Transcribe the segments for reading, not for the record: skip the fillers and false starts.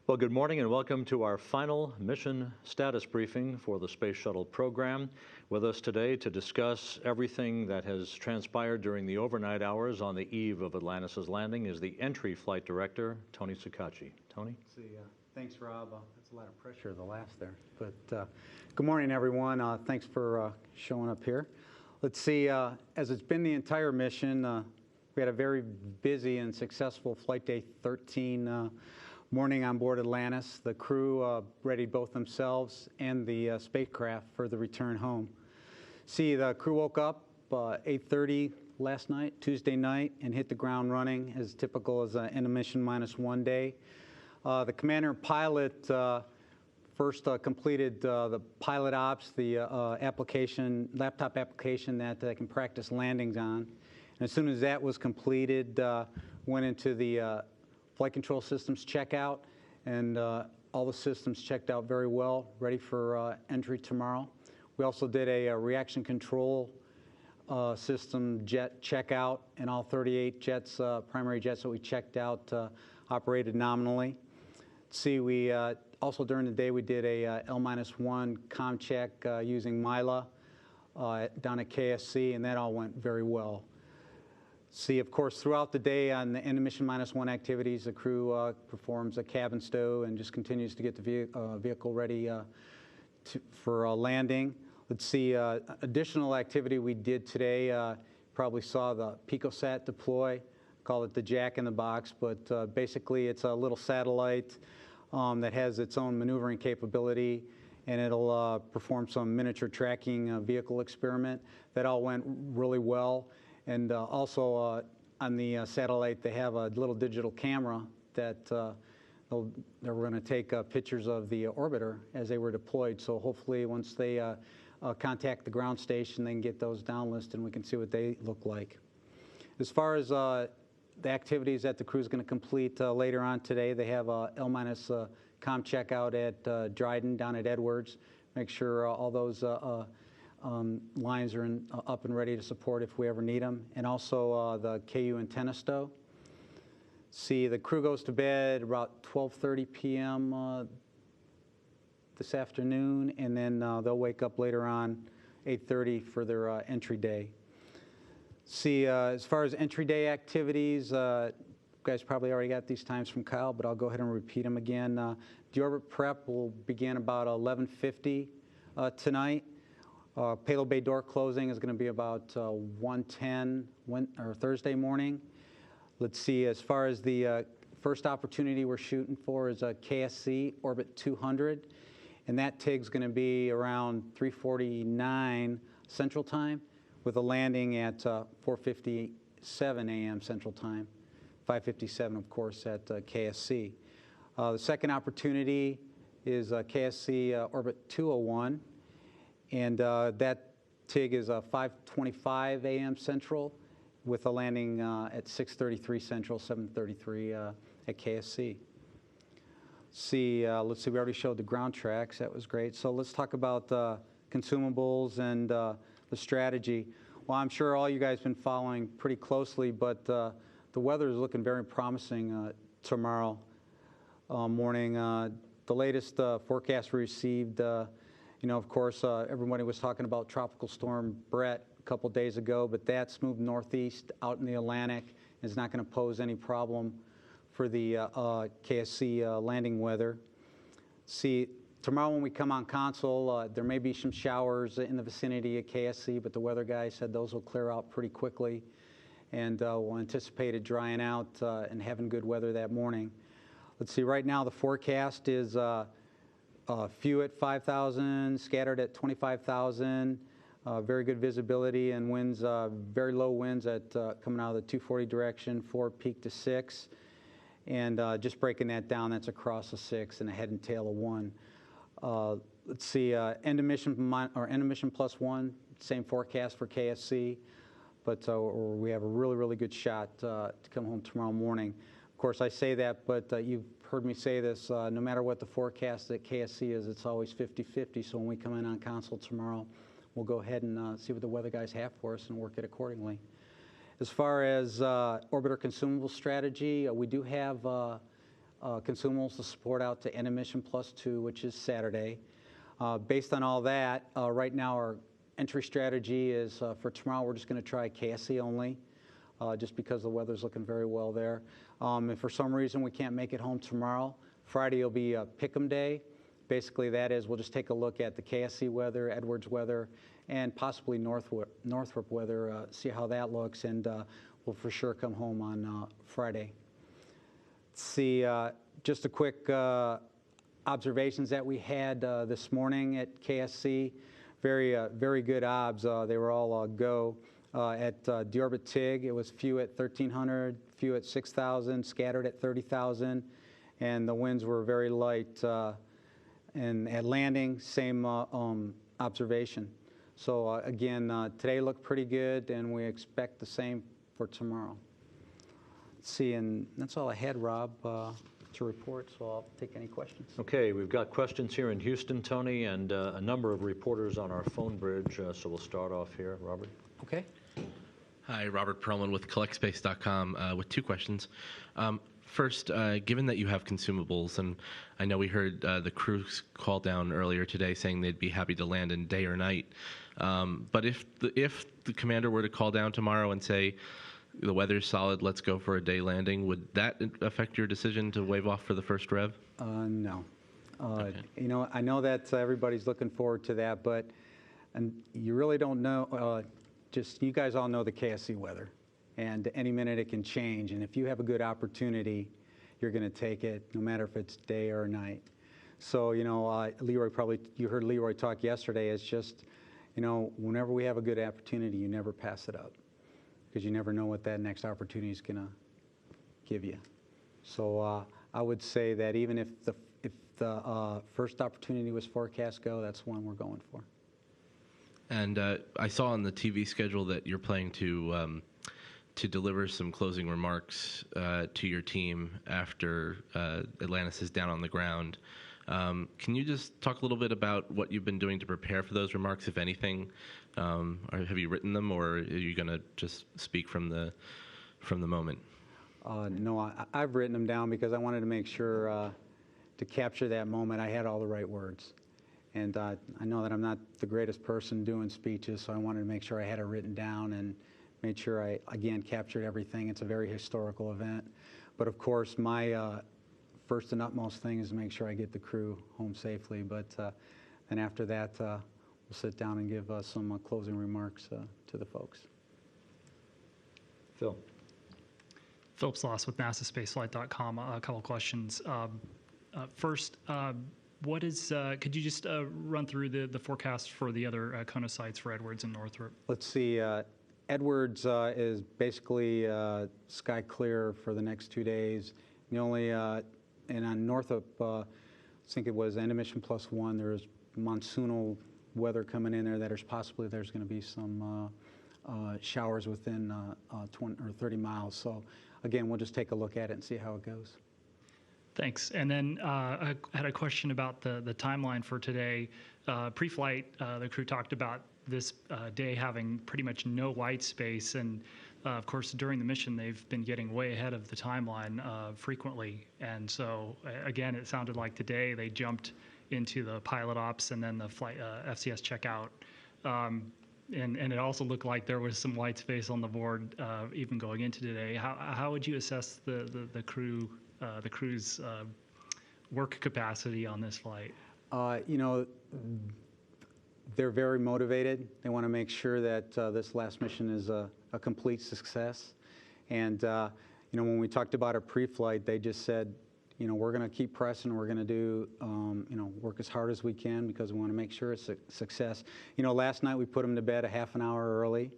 Well, good morning and welcome to our final mission status briefing for the Space Shuttle program. With us today to discuss everything that has transpired during the overnight hours on the eve of Atlantis' landing is the entry flight director, Tony Sacacci. Tony? Thanks, Rob. That's a lot of pressure, the last there. But good morning, everyone. Thanks for showing up here. Let's see, as it's been the entire mission, we had a very busy and successful Flight Day 13 morning on board Atlantis. The crew readied both themselves and the spacecraft for the return home. See, the crew woke up 8:30 last night, Tuesday night, and hit the ground running as typical as an end of mission -1 day. The commander and pilot first completed the pilot ops, the laptop application that they can practice landings on. And as soon as that was completed, went into the flight control systems checkout, and all the systems checked out very well, ready for entry tomorrow. We also did a reaction control system jet checkout, and all 38 jets, primary jets that we checked out, operated nominally. See, we also during the day we did a L-1 comm check using Myla down at KSC, and that all went very well. See, of course, throughout the day on the end of mission -1 activities, the crew performs a cabin stow and just continues to get the vehicle ready for landing. Let's see, additional activity we did today, probably saw the PicoSat deploy, call it the Jack in the Box, but basically it's a little satellite that has its own maneuvering capability, and it'll perform some miniature tracking vehicle experiment. That all went really well. And also on the satellite, they have a little digital camera that they were going to take pictures of the orbiter as they were deployed. So hopefully once they contact the ground station, they can get those downlisted and we can see what they look like. As far as the activities that the crew is going to complete later on today, they have a L- comm checkout at Dryden down at Edwards. Make sure all those lines are up and ready to support if we ever need them, and also the KU antenna stow. See, the crew goes to bed about 12:30 p.m. This afternoon, and then they'll wake up later on 8:30 for their entry day. See, as far as entry day activities, you guys probably already got these times from Kyle, but I'll go ahead and repeat them again. Deorbit prep will begin about 11:50 tonight. Payload bay door closing is going to be about 1:10 Thursday morning. Let's see, as far as the first opportunity we're shooting for is a KSC Orbit 200, and that TIG's going to be around 3:49 Central Time with a landing at 4:57 a.m. Central Time, 5:57 of course at KSC. The second opportunity is KSC Orbit 201. And that TIG is 5:25 a.m. Central with a landing at 6:33 Central, 7:33 at KSC. See, let's see, we already showed the ground tracks. That was great. So let's talk about consumables and the strategy. Well, I'm sure all you guys have been following pretty closely, but the weather is looking very promising tomorrow morning. The latest forecast we received, you know, of course, everybody was talking about Tropical Storm Brett a couple days ago, but that's moved northeast out in the Atlantic. It's not going to pose any problem for the KSC landing weather. See, tomorrow when we come on console, there may be some showers in the vicinity of KSC, but the weather guy said those will clear out pretty quickly, and we'll anticipate it drying out and having good weather that morning. Let's see, right now the forecast is few at 5,000, scattered at 25,000, very good visibility, and winds, very low winds at coming out of the 240 direction, 4 peak to 6. And just breaking that down, that's across a 6 and a head and tail of 1. Let's see, end of mission +1, same forecast for KSC, but we have a really, really good shot to come home tomorrow morning. Of course, I say that, but you've heard me say this, no matter what the forecast at KSC is, it's always 50-50, so when we come in on console tomorrow, we'll go ahead and see what the weather guys have for us and work it accordingly. As far as orbiter consumable strategy, we do have consumables to support out to end of mission +2, which is Saturday. Based on all that, right now our entry strategy is for tomorrow we're just going to try KSC only, just because the weather's looking very well there. If for some reason we can't make it home tomorrow, Friday will be a pick'em day. Basically that is we'll just take a look at the KSC weather, Edwards weather, and possibly Northrop weather, see how that looks, and we'll for sure come home on Friday. See, just a quick observations that we had this morning at KSC. Very good obs. They were all go. At deorbit TIG, it was few at 1,300, few at 6,000, scattered at 30,000, and the winds were very light. And at landing, same observation. So again, today looked pretty good, and we expect the same for tomorrow. Let's see, and that's all I had, Rob, to report, so I'll take any questions. Okay, we've got questions here in Houston, Tony, and a number of reporters on our phone bridge, so we'll start off here. Robert? Okay. Hi, Robert Perlman with CollectSpace.com with two questions. First, given that you have consumables, and I know we heard the crews call down earlier today saying they'd be happy to land in day or night, but if the commander were to call down tomorrow and say, the weather's solid, let's go for a day landing, would that affect your decision to wave off for the first rev? No. Okay. You know, I know that everybody's looking forward to that, but you really don't know, just you guys all know the KSC weather. And any minute it can change. And if you have a good opportunity, you're going to take it, no matter if it's day or night. So, you know, Leroy, you heard Leroy talk yesterday. It's just, you know, whenever we have a good opportunity, you never pass it up, because you never know what that next opportunity is going to give you. So I would say that even if the first opportunity was forecast go, that's one we're going for. And I saw on the TV schedule that you're planning to deliver some closing remarks to your team after Atlantis is down on the ground. Can you just talk a little bit about what you've been doing to prepare for those remarks, if anything? Or have you written them, or are you going to just speak from the moment? No, I've written them down because I wanted to make sure to capture that moment I had all the right words. And I know that I'm not the greatest person doing speeches, so I wanted to make sure I had it written down and made sure I, again, captured everything. It's a very historical event. But of course, my first and utmost thing is to make sure I get the crew home safely. But then after that, we'll sit down and give some closing remarks to the folks. Phil? Philip Sloss with NASASpaceflight.com. A couple questions. First, could you just run through the forecast for the other CONUS sites for Edwards and Northrop? Let's see. Edwards is basically sky clear for the next 2 days. The only, and on Northrop, I think it was end of mission +1, there's monsoonal weather coming in there that there's going to be some showers within 20 or 30 miles. So again, we'll just take a look at it and see how it goes. Thanks. And then I had a question about the timeline for today. Pre-flight, the crew talked about this day having pretty much no white space, and of course during the mission they've been getting way ahead of the timeline frequently, and so again it sounded like today they jumped into the pilot ops and then the flight FCS checkout, and it also looked like there was some white space on the board even going into today. How would you assess the crew's work capacity on this flight? You know, they're very motivated. They want to make sure that this last mission is a complete success. And, you know, when we talked about our pre-flight, they just said, you know, we're going to keep pressing. We're going to do, you know, work as hard as we can because we want to make sure it's a success. You know, last night we put them to bed a half an hour early,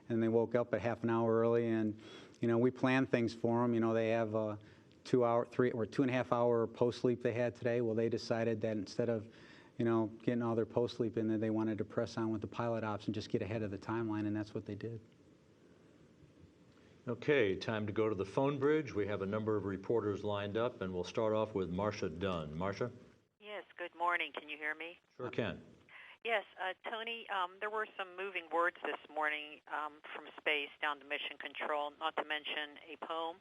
and they woke up a half an hour early. And, you know, we planned things for them. You know, they have a 2.5 hour post sleep they had today. Well, they decided that instead of, you know, getting all their post sleep in there, they wanted to press on with the pilot ops and just get ahead of the timeline, and that's what they did. Okay, time to go to the phone bridge. We have a number of reporters lined up, and we'll start off with Marcia Dunn. Marcia? Yes, good morning. Can you hear me? Sure can. Yes, Tony, there were some moving words this morning from space down to mission control, not to mention a poem.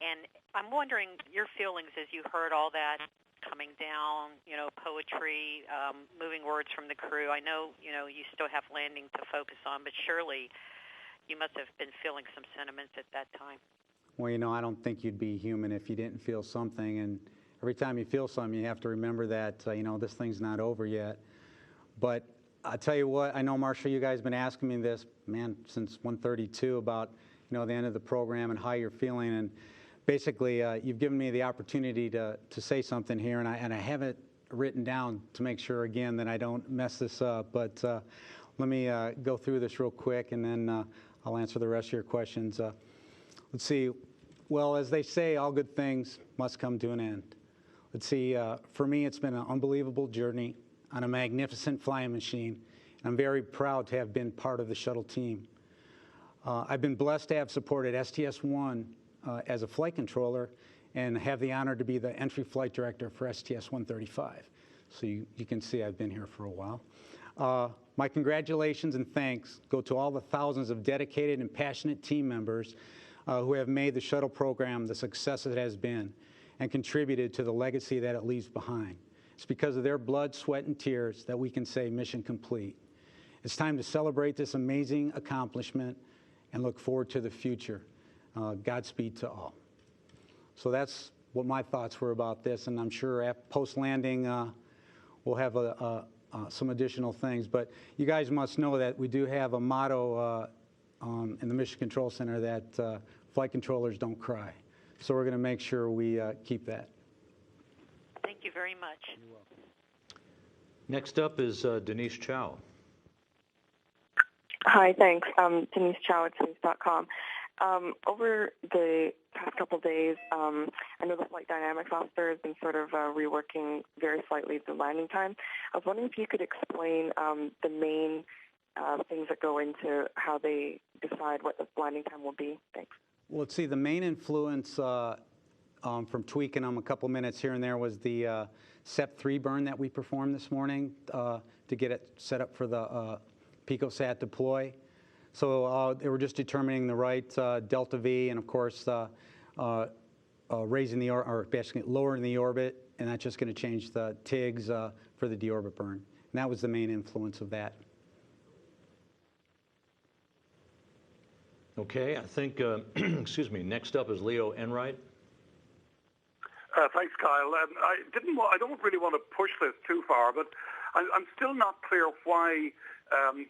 And I'm wondering your feelings as you heard all that coming down, poetry, moving words from the crew. I know, you still have landing to focus on, but surely you must have been feeling some sentiments at that time. Well, I don't think you'd be human if you didn't feel something. And every time you feel something, you have to remember that, this thing's not over yet. But I'll tell you what, I know, Marshall, you guys have been asking me this, man, since 1:32 about, the end of the program and how you're feeling. And basically, you've given me the opportunity to say something here, and I have it written down to make sure, again, that I don't mess this up. But let me go through this real quick, and then I'll answer the rest of your questions. Let's see. Well, as they say, all good things must come to an end. Let's see. For me, it's been an unbelievable journey on a magnificent flying machine, and I'm very proud to have been part of the shuttle team. I've been blessed to have supported STS-1 as a flight controller and have the honor to be the entry flight director for STS-135. So you can see I've been here for a while. My congratulations and thanks go to all the thousands of dedicated and passionate team members who have made the shuttle program the success it has been and contributed to the legacy that it leaves behind. It's because of their blood, sweat, and tears that we can say mission complete. It's time to celebrate this amazing accomplishment and look forward to the future. Godspeed to all. So that's what my thoughts were about this, and I'm sure post-landing we'll have some additional things. But you guys must know that we do have a motto in the Mission Control Center that flight controllers don't cry. So we're going to make sure we keep that. Thank you very much. You're welcome. Next up is Denise Chow. Hi, thanks. Denise Chow at Space.com. Over the past couple of days, I know the flight dynamics officer has been sort of reworking very slightly the landing time. I was wondering if you could explain the main things that go into how they decide what the landing time will be. Thanks. Well, let's see, the main influence from tweaking them a couple minutes here and there was the SEP-3 burn that we performed this morning to get it set up for the PicoSat deploy. So they were just determining the right delta V, and of course raising the or basically lowering the orbit, and that's just going to change the TIGs for the deorbit burn. And that was the main influence of that. Okay, I think, excuse me, next up is Leo Enright. Thanks, Kyle. I don't really want to push this too far, but I'm still not clear why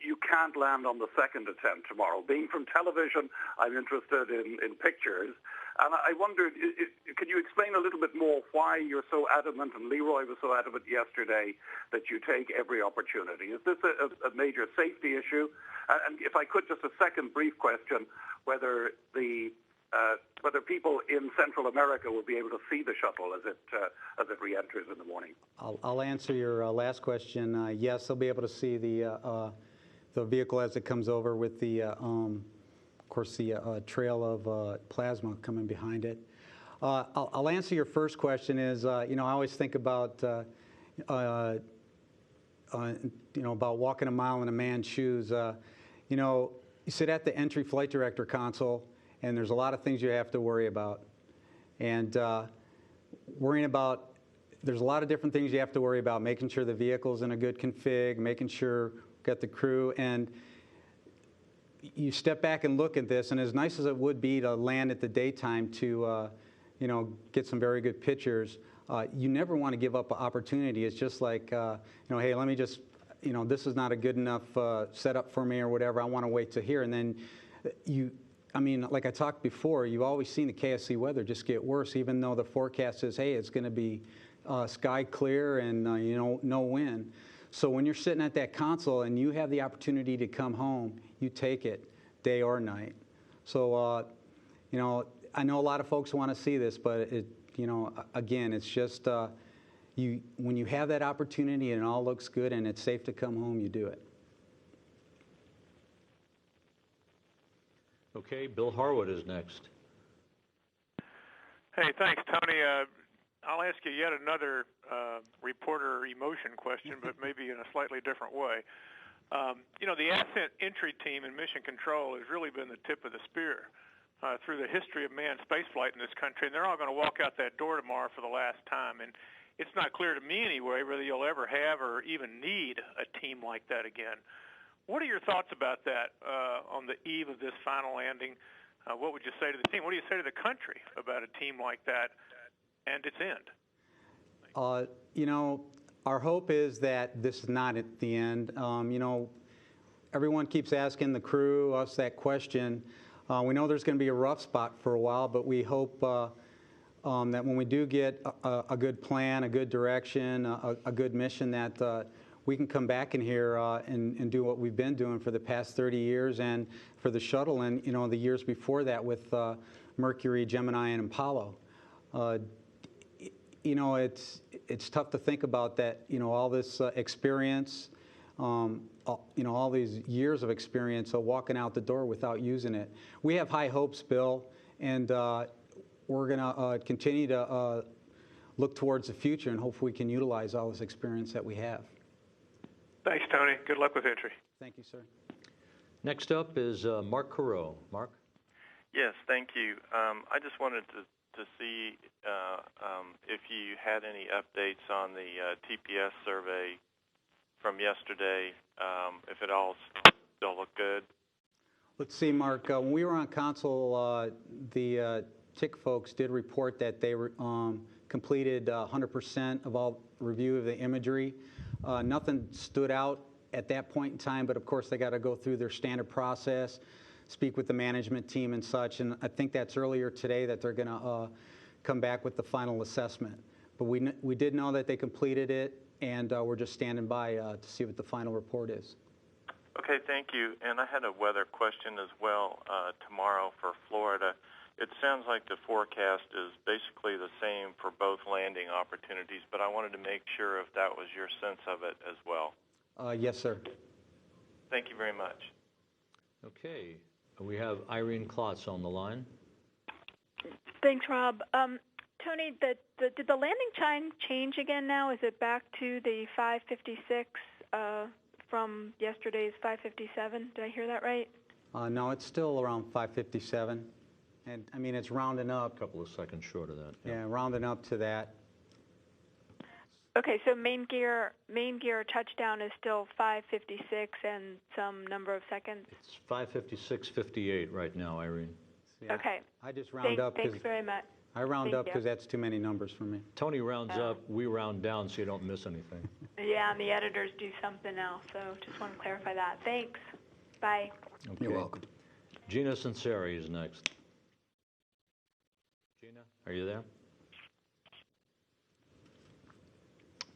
you can't land on the second attempt tomorrow. Being from television, I'm interested in pictures. And I wondered, can you explain a little bit more why you're so adamant, and Leroy was so adamant yesterday, that you take every opportunity? Is this a major safety issue? And if I could, just a second brief question, whether people in Central America will be able to see the shuttle as it re-enters in the morning. I'll answer your last question. Yes, they'll be able to see the vehicle as it comes over with the, of course, the trail of plasma coming behind it. I'll answer your first question. Is I always think about about walking a mile in a man's shoes. You sit at the entry flight director console, and there's a lot of things you have to worry about. And there's a lot of different things you have to worry about, making sure the vehicle's in a good config, making sure we've got the crew. And you step back and look at this, and as nice as it would be to land at the daytime to, get some very good pictures, you never want to give up an opportunity. It's just like, hey, let me just, this is not a good enough setup for me or whatever. I want to wait to here. And then like I talked before, you've always seen the KSC weather just get worse, even though the forecast says, hey, it's going to be sky clear and, no wind. So when you're sitting at that console and you have the opportunity to come home, you take it, day or night. So, I know a lot of folks want to see this, but again, it's just when you have that opportunity and it all looks good and it's safe to come home, you do it. Okay, Bill Harwood is next. Hey, thanks, Tony. I'll ask you yet another reporter emotion question, but maybe in a slightly different way. The ascent entry team in Mission Control has really been the tip of the spear through the history of manned spaceflight in this country, and they're all going to walk out that door tomorrow for the last time. And it's not clear to me anyway whether you'll ever have or even need a team like that again. What are your thoughts about that on the eve of this final landing? What would you say to the team? What do you say to the country about a team like that and its end? You know, our hope is that this is not at the end. You know, everyone keeps asking the crew, us, that question. We know there's going to be a rough spot for a while, but we hope that when we do get a good plan, a good direction, a good mission, that we can come back in here and do what we've been doing for the past 30 years and for the shuttle and, you know, the years before that with Mercury, Gemini, and Apollo. You know, it's tough to think about that, you know, all this experience, you know, all these years of experience walking out the door without using it. We have high hopes, Bill, and we're going to continue to look towards the future and hopefully we can utilize all this experience that we have. Thanks, Tony. Good luck with entry. Thank you, sir. Next up is Mark Carreau. Mark? Yes, thank you. I just wanted to see if you had any updates on the TPS survey from yesterday, if it all still looked good. Let's see, Mark. When we were on console, the TIC folks did report that they completed 100% of all review of the imagery. Nothing stood out at that point in time, but of course they got to go through their standard process, speak with the management team and such, and I think that's earlier today that they're going to come back with the final assessment. But we did know that they completed it, and we're just standing by to see what the final report is. Okay, thank you. And I had a weather question as well tomorrow for Florida. It sounds like the forecast is basically the same for both landing opportunities, but I wanted to make sure if that was your sense of it as well. Yes, sir. Thank you very much. Okay. We have Irene Klotz on the line. Thanks, Rob. Tony, did the landing time change again now? Is it back to the 5:56 from yesterday's 5:57? Did I hear that right? No, it's still around 5:57. And, I mean, it's rounding up. A couple of seconds short of that. Yeah, rounding up to that. Okay, so main gear touchdown is still 5:56 and some number of seconds? It's 5:56:58 right now, Irene. Yeah. Okay. I just round up. Thanks very much. I round up because that's too many numbers for me. Tony rounds up, we round down so you don't miss anything. Yeah, and the editors do something else, so just want to clarify that. Thanks. Bye. Okay. You're welcome. Gina Sinceri is next. Gina, are you there?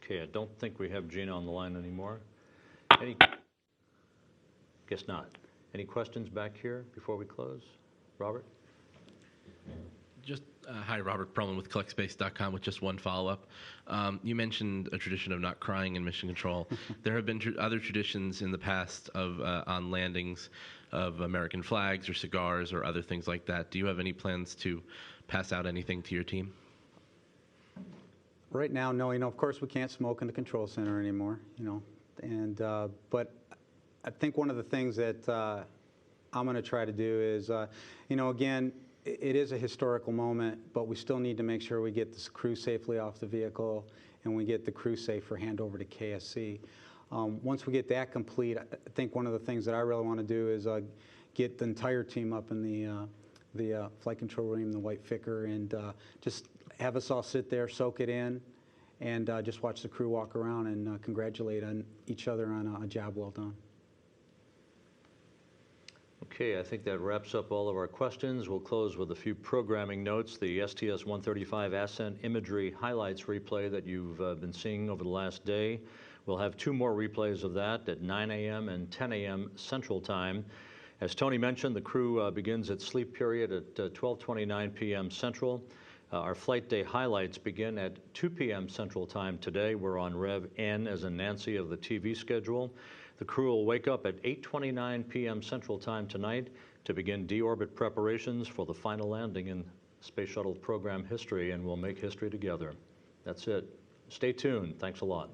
Okay, I don't think we have Gina on the line anymore. Guess not. Any questions back here before we close? Robert? Just hi, Robert Perlman with CollectSpace.com with just one follow-up. You mentioned a tradition of not crying in mission control. There have been other traditions in the past of on landings of American flags or cigars or other things like that. Do you have any plans to pass out anything to your team? Right now, no. You know, of course, we can't smoke in the control center anymore. You know, and but I think one of the things that I'm going to try to do is, you know, again, it is a historical moment, but we still need to make sure we get the crew safely off the vehicle and we get the crew safe for handover to KSC. Once we get that complete, I think one of the things that I really want to do is get the entire team up in the flight control room, the white Ficker, and just have us all sit there, soak it in, and just watch the crew walk around and congratulate on each other on a job well done. Okay, I think that wraps up all of our questions. We'll close with a few programming notes. The STS-135 Ascent Imagery Highlights replay that you've been seeing over the last day. We'll have two more replays of that at 9 a.m. and 10 a.m. Central Time. As Tony mentioned, the crew begins its sleep period at 12:29 p.m. Central. Our flight day highlights begin at 2 p.m. Central Time today. We're on Rev N as in Nancy of the TV schedule. The crew will wake up at 8:29 p.m. Central Time tonight to begin deorbit preparations for the final landing in Space Shuttle program history, and we'll make history together. That's it. Stay tuned. Thanks a lot.